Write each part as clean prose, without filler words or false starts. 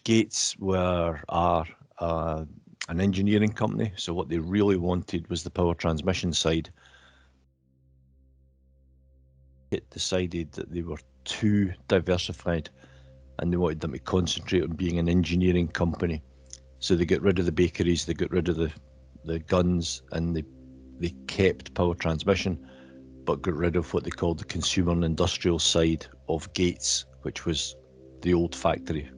Gates are an engineering company, so what they really wanted was the power transmission side. It decided that they were too diversified and they wanted them to concentrate on being an engineering company. So they got rid of the bakeries, they got rid of the guns, and they kept power transmission, but got rid of what they called the consumer and industrial side of Gates, which was the old factory.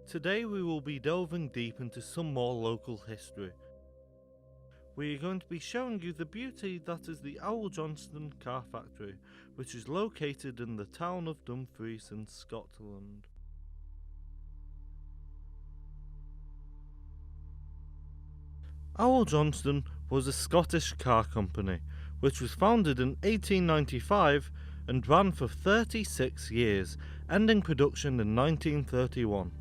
Today we will be delving deep into some more local history. We are going to be showing you the beauty that is the Arrol Johnston Car Factory, which is located in the town of Dumfries in Scotland. Arrol Johnston was a Scottish car company, which was founded in 1895 and ran for 36 years, ending production in 1931.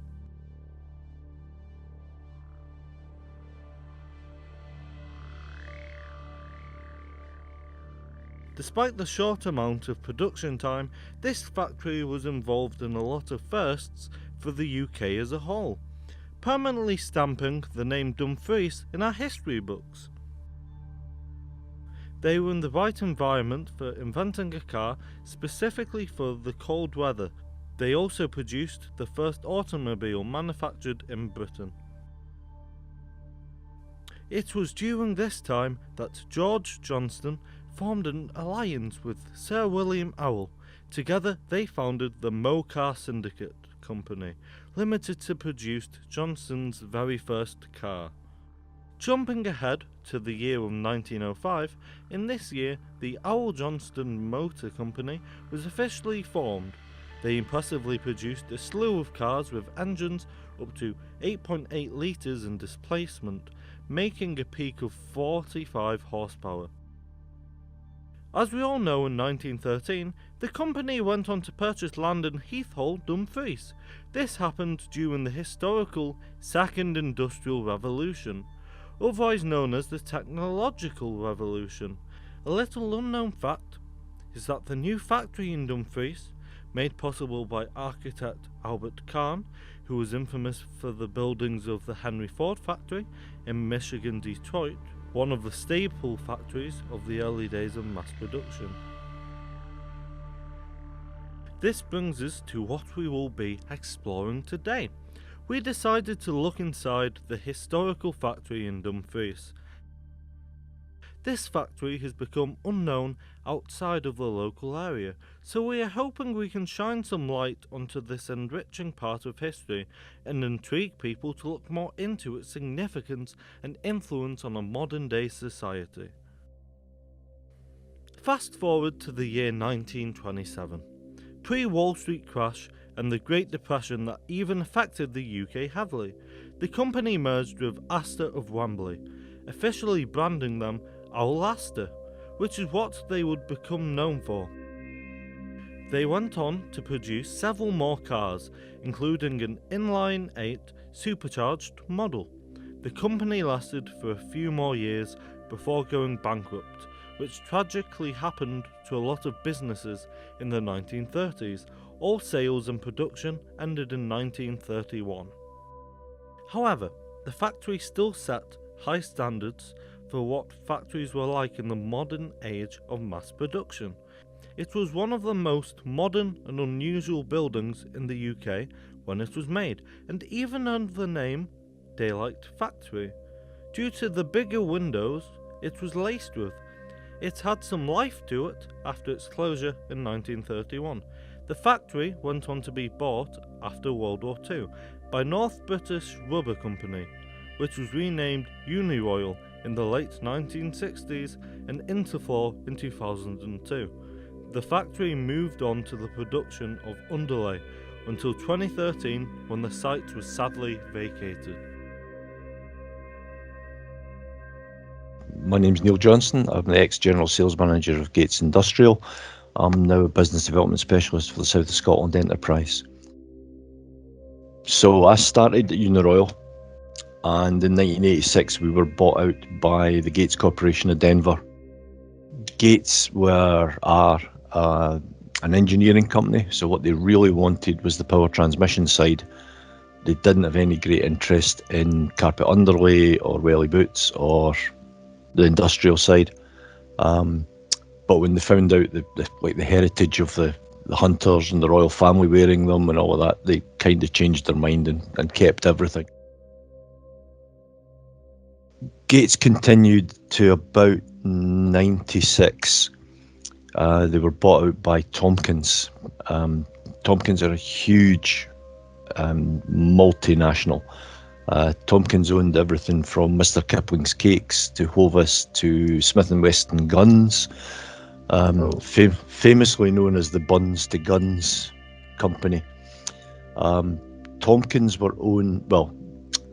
Despite the short amount of production time, this factory was involved in a lot of firsts for the UK as a whole, permanently stamping the name Dumfries in our history books. They were in the right environment for inventing a car specifically for the cold weather. They also produced the first automobile manufactured in Britain. It was during this time that George Johnston formed an alliance with Sir William Arrol. Together they founded the Mocar Syndicate Company, limited to produce Johnston's very first car. Jumping ahead to the year of 1905, in this year the Arrol Johnston Motor Company was officially formed. They impressively produced a slew of cars with engines up to 8.8 litres in displacement, making a peak of 45 horsepower. As we all know, in 1913, the company went on to purchase land in Heathhall Dumfries. This happened during the historical Second Industrial Revolution, otherwise known as the Technological Revolution. A little unknown fact is that the new factory in Dumfries, made possible by architect Albert Kahn, who was infamous for the buildings of the Henry Ford factory in Michigan, Detroit, one of the staple factories of the early days of mass production. This brings us to what we will be exploring today. We decided to look inside the historical factory in Dumfries. This factory has become unknown outside of the local area, so we are hoping we can shine some light onto this enriching part of history and intrigue people to look more into its significance and influence on a modern day society. Fast forward to the year 1927, pre-Wall Street crash and the Great Depression that even affected the UK heavily. The company merged with Astor of Wembley, officially branding them Arrol Astor, which is what they would become known for. They went on to produce several more cars, including an inline 8 supercharged model. The company lasted for a few more years before going bankrupt, which tragically happened to a lot of businesses in the 1930s. All sales and production ended in 1931. However, the factory still set high standards for what factories were like in the modern age of mass production. It was one of the most modern and unusual buildings in the UK when it was made, and even under the name Daylight Factory. Due to the bigger windows it was laced with, it had some life to it after its closure in 1931. The factory went on to be bought after World War II by North British Rubber Company, which was renamed Uniroyal in the late 1960s and Interfloor in 2002. The factory moved on to the production of underlay, until 2013 when the site was sadly vacated. My name's Neil Johnston. I'm the ex-General Sales Manager of Gates Industrial. I'm now a Business Development Specialist for the South of Scotland Enterprise. So I started at Uniroyal, and in 1986 we were bought out by the Gates Corporation of Denver. Gates are an engineering company, so what they really wanted was the power transmission side. They didn't have any great interest in carpet underlay or welly boots or the industrial side. But when they found out the heritage of the hunters and the royal family wearing them and all of that, they kind of changed their mind and kept everything. Gates continued to about 96. They were bought out by Tompkins. Tompkins are a huge multinational. Tompkins owned everything from Mr. Kipling's Cakes to Hovis to Smith & Wesson Guns, famously known as the Buns to Guns company. Tompkins were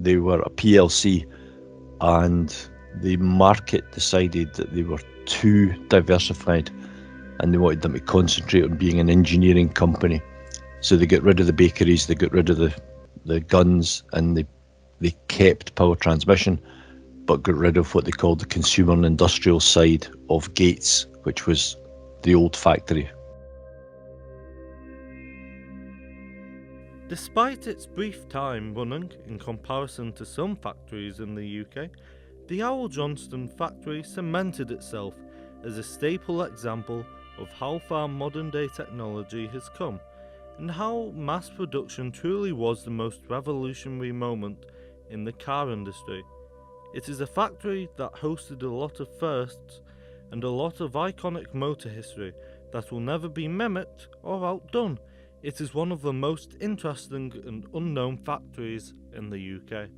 they were a PLC, and the market decided that they were too diversified and they wanted them to concentrate on being an engineering company. So they got rid of the bakeries, they got rid of the guns, and they kept power transmission, but got rid of what they called the consumer and industrial side of Gates, which was the old factory. Despite its brief time running in comparison to some factories in the UK, the Arrol Johnston Factory cemented itself as a staple example of how far modern day technology has come, and how mass production truly was the most revolutionary moment in the car industry. It is a factory that hosted a lot of firsts and a lot of iconic motor history that will never be mimicked or outdone. It is one of the most interesting and unknown factories in the UK.